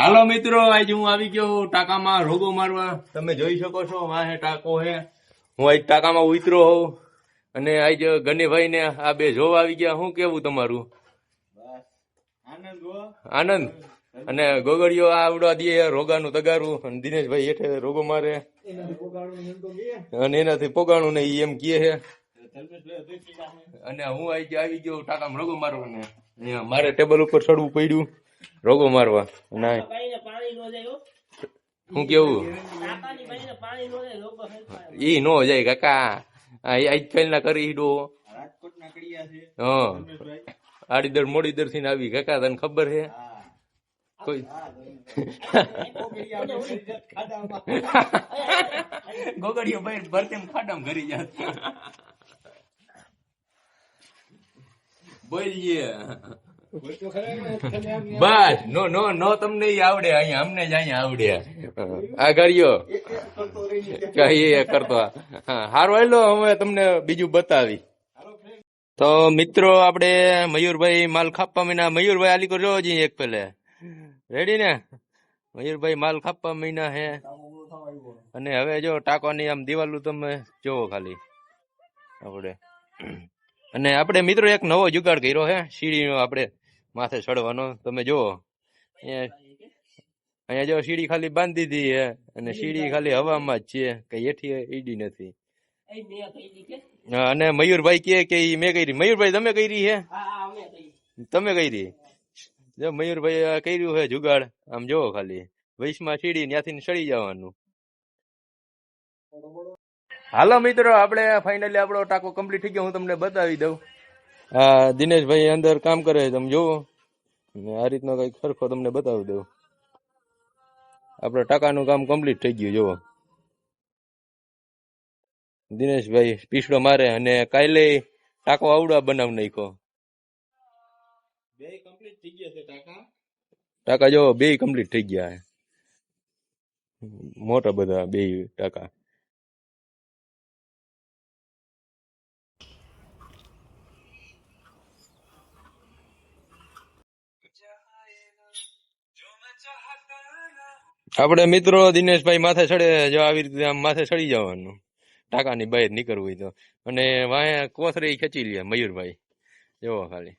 હાલો મિત્રો, આજે હું આવી ગયો ટાંકામાં રોગો મારવા. તમે જોઈ શકો છો વાહે ટાંકો હે. હું આજ ટાંકામાં ઉતરો હોઉં અને આજ ગનીભાઈ ને આ બે જોવા આવી ગયા. શું કેવું તમારું? આનંદ. અને ગોગડીઓ આવડા દે રોગાનું તગારું અને દિનેશભાઈ હેઠે રોગો મારે અને એનાથી પોગાણું ને એમ કહે છે. અને હું આવી ગયો ટાંકામાં રોગો મારવા ને મારે ટેબલ ઉપર ચડવું પડ્યું રોગો મારવા. ના શું કેવું? ઈ નો જાય કાકા, આજકાલ ના કરી દો. હા, આડી દર મોડી દર થી આવી કાકા, તને ખબર છે? કોઈ ગોગડીઓ ભાઈ ભરતી ખાડામાં ઘરી જાય. બોલીએ બસ નો નો નો, તમને આવડે અહીંયા, અમને જ અહીંયા આવડે. આ ગાડીઓ કઈ કરતો હારો હેલો. હવે તમને બીજું બતાવી. તો મિત્રો, આપણે મયુરભાઈ માલ ખાપા મહિના, મયુરભાઈ આલી કરો જી એક પેલે રેડી ને. મયુરભાઈ માલ ખાપા મહિના હે. અને હવે જો ટાંકવાની આમ દિવાલું તમે જોવો ખાલી આપણે. અને આપણે મિત્રો એક નવો જુગાડ કર્યો હે સીડીનો, આપણે માથે ચડવાનો. તમે જુઓ અહીંયા જો સીડી ખાલી બાંધી દીધી હે અને સીડી ખાલી હવામાં જ છે, કઈ હેઠી ઈડી નથી. અને મયુરભાઈ કે મેં કરી. મયુરભાઈ તમે કરી હે? તમે કરી? જો મયુરભાઈ કર્યું હે જુગાડ. આમ જોવો ખાલી વૈશમાં સીડી ત્યાંથી ચડી જવાનું. હાલો મિત્રો, આપણે ફાઇનલી આપણો ટાંકો કમ્પ્લીટ થઈ ગયો. હું તમને બતાવી દઉં. હા, દિનેશભાઈ અંદર કામ કરે, તમે જોવો. આ રીતનો કઈક સરખો તમને બતાવી દઉં. આપણે ટાંકાનું કામ કમ્પ્લીટ થઈ ગયું. જોવો દિનેશભાઈ પીસડો મારે અને કાલે ટાંકો આવડા બનાવી નાખ્યો. ટાંકા જો બે કમ્પ્લીટ થઈ ગયા. મોટા બધા બે ટાંકા. આપણે મિત્રો દિનેશભાઈ માથે ચડે, જો આવી રીતે આમ માથે ચડી જવાનું ટાંકાની બહાર નીકળવું હોય તો. અને વાંહે કોથળી ખેંચી લે મયુરભાઈ, જોવો ખાલી.